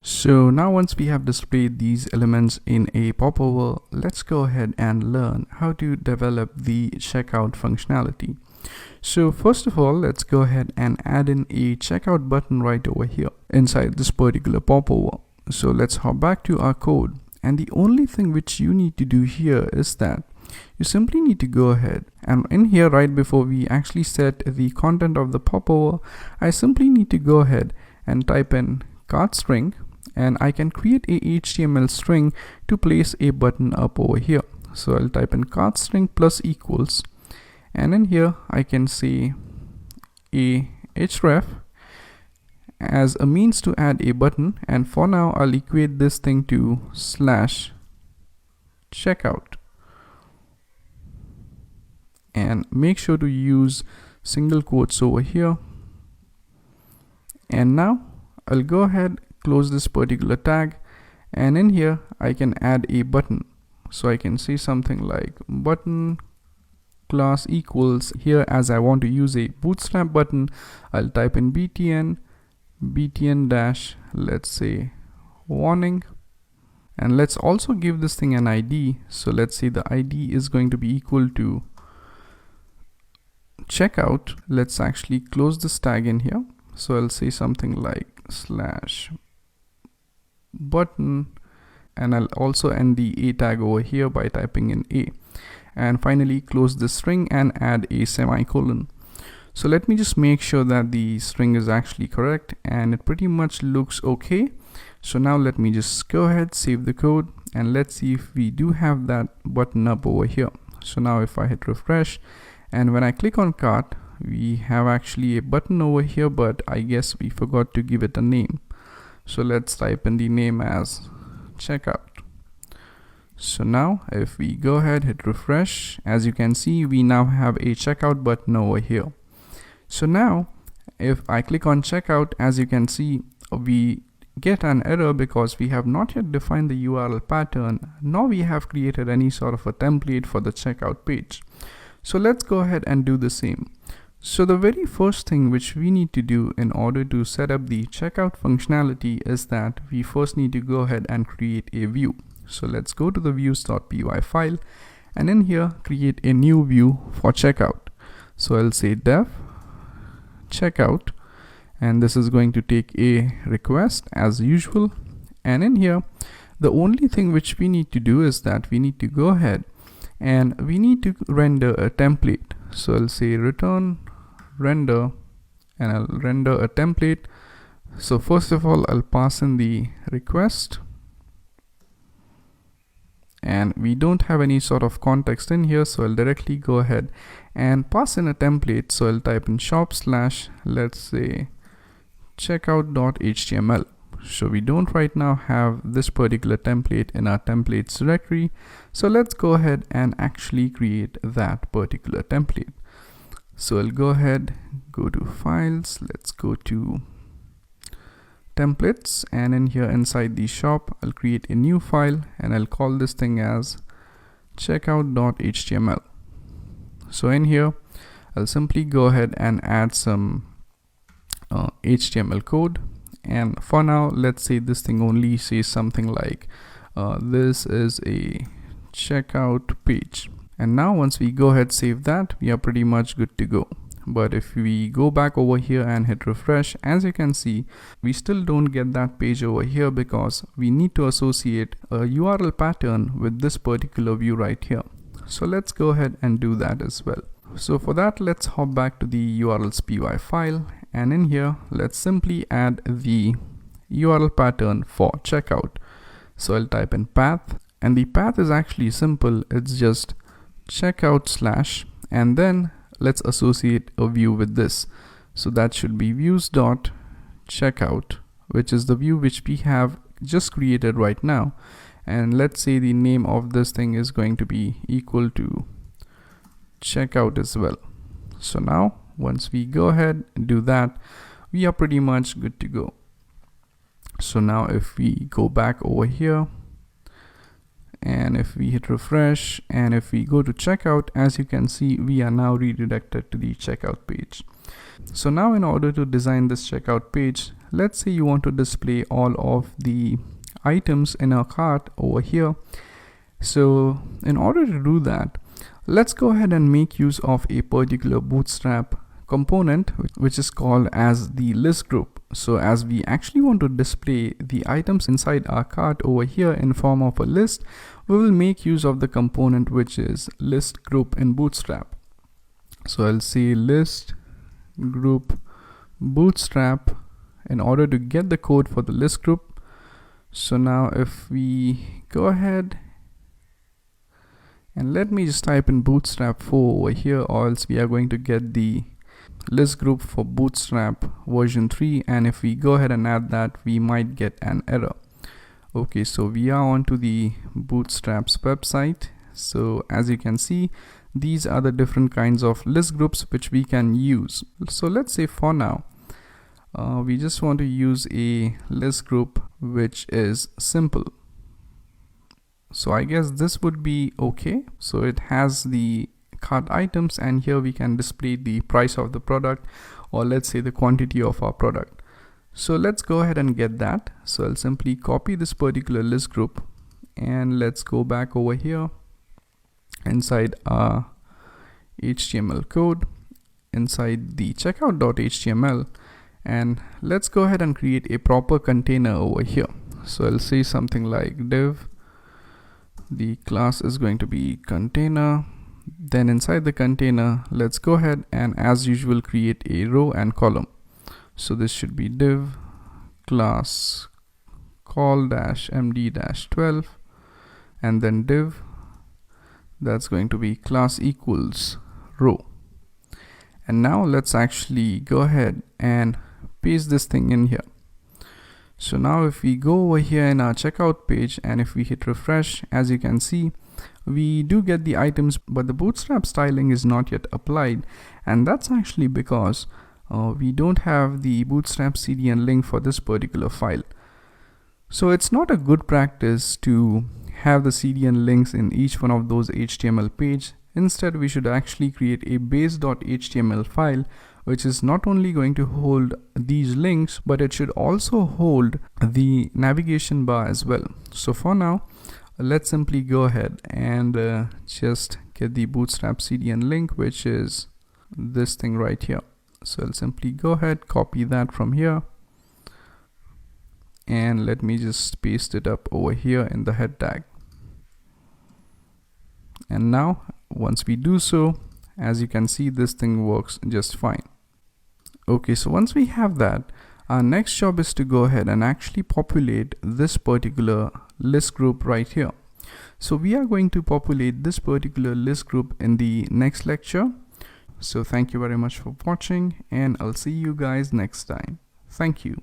So now once we have displayed these elements in a popover, let's go ahead and learn how to develop the checkout functionality. So first of all, let's go ahead and add in a checkout button right over here inside this particular popover. So let's hop back to our code, and the only thing which you need to do here is that you simply need to go ahead and in here, right before we actually set the content of the popover, I simply need to go ahead and type in cart string, and I can create a HTML string to place a button up over here. So I'll type in cart string plus equals, and in here I can say a href as a means to add a button, and for now I'll equate this thing to slash checkout, and make sure to use single quotes over here. And now I'll go ahead, close this particular tag, and in here I can add a button. So I can say something like button class equals, here as I want to use a bootstrap button, I'll type in btn dash, let's say warning, and let's also give this thing an ID. So let's say the ID is going to be equal to checkout. Let's actually close this tag in here. So I'll say something like slash button, and I'll also end the a tag over here by typing in a, and finally close the string and add a semicolon. So let me just make sure that the string is actually correct, and it pretty much looks okay. So now let me just go ahead, save the code, and let's see if we do have that button up over here. So now if I hit refresh, and when I click on cart, we have actually a button over here, but I guess we forgot to give it a name. So let's type in the name as checkout. So now if we go ahead, hit refresh, as you can see, we now have a checkout button over here. So now if I click on checkout, as you can see, we get an error because we have not yet defined the URL pattern, nor we have created any sort of a template for the checkout page. So let's go ahead and do the same. So the very first thing which we need to do in order to set up the checkout functionality is that we first need to go ahead and create a view. So let's go to the views.py file, and in here create a new view for checkout. So I'll say dev checkout, and this is going to take a request as usual. And in here the only thing which we need to do is that we need to go ahead and we need to render a template. So I'll say return render, and I'll render a template. So first of all, I'll pass in the request, and we don't have any sort of context in here, so I'll directly go ahead and pass in a template. So I'll type in shop slash, let's say checkout.html. So we don't right now have this particular template in our templates directory, so let's go ahead and actually create that particular template. So I'll go ahead, go to files, let's go to templates, and in here inside the shop I'll create a new file, and I'll call this thing as checkout.html. so in here I'll simply go ahead and add some HTML code, and for now let's say this thing only says something like this is a checkout page. And now once we go ahead, save that, we are pretty much good to go. But if we go back over here and hit refresh, as you can see, we still don't get that page over here because we need to associate a URL pattern with this particular view right here. So let's go ahead and do that as well. So for that, let's hop back to the urls.py file, and in here let's simply add the URL pattern for checkout. So I'll type in path, and the path is actually simple. It's just checkout slash, and then let's associate a view with this. So that should be views.checkout, which is the view which we have just created right now. And let's say the name of this thing is going to be equal to checkout as well. So now once we go ahead and do that, we are pretty much good to go. So now if we go back over here, and if we hit refresh and if we go to checkout, as you can see, we are now redirected to the checkout page. So now in order to design this checkout page, let's say you want to display all of the items in our cart over here. So in order to do that, let's go ahead and make use of a particular Bootstrap component which is called as the list group. So as we actually want to display the items inside our cart over here in form of a list, we will make use of the component which is list group in Bootstrap. So I'll say list group Bootstrap in order to get the code for the list group. So now if we go ahead and let me just type in Bootstrap 4 over here, or else we are going to get the list group for Bootstrap version 3, and if we go ahead and add that, we might get an error. Okay, so we are onto the Bootstrap's website. So as you can see, these are the different kinds of list groups which we can use. So let's say for now, we just want to use a list group which is simple. So I guess this would be okay. So it has the cart items, and here we can display the price of the product, or let's say the quantity of our product. So let's go ahead and get that. So I'll simply copy this particular list group, and let's go back over here inside our HTML code, inside the checkout.html, and let's go ahead and create a proper container over here. So I'll say something like div, the class is going to be container. Then inside the container, let's go ahead and as usual create a row and column. So this should be div class call-md-12, and then div, that's going to be class equals row. And now let's actually go ahead and paste this thing in here. So now if we go over here in our checkout page and if we hit refresh, as you can see, we do get the items, but the Bootstrap styling is not yet applied, and that's actually because we don't have the Bootstrap CDN link for this particular file. So it's not a good practice to have the CDN links in each one of those HTML page. Instead, we should actually create a base.html file which is not only going to hold these links, but it should also hold the navigation bar as well. So for now, let's simply go ahead and just get the Bootstrap CDN link, which is this thing right here. So I'll simply go ahead, copy that from here, and let me just paste it up over here in the head tag. And now once we do so, as you can see, this thing works just fine. Okay, so once we have that, our next job is to go ahead and actually populate this particular list group right here. So we are going to populate this particular list group in the next lecture. So thank you very much for watching, and I'll see you guys next time. Thank you.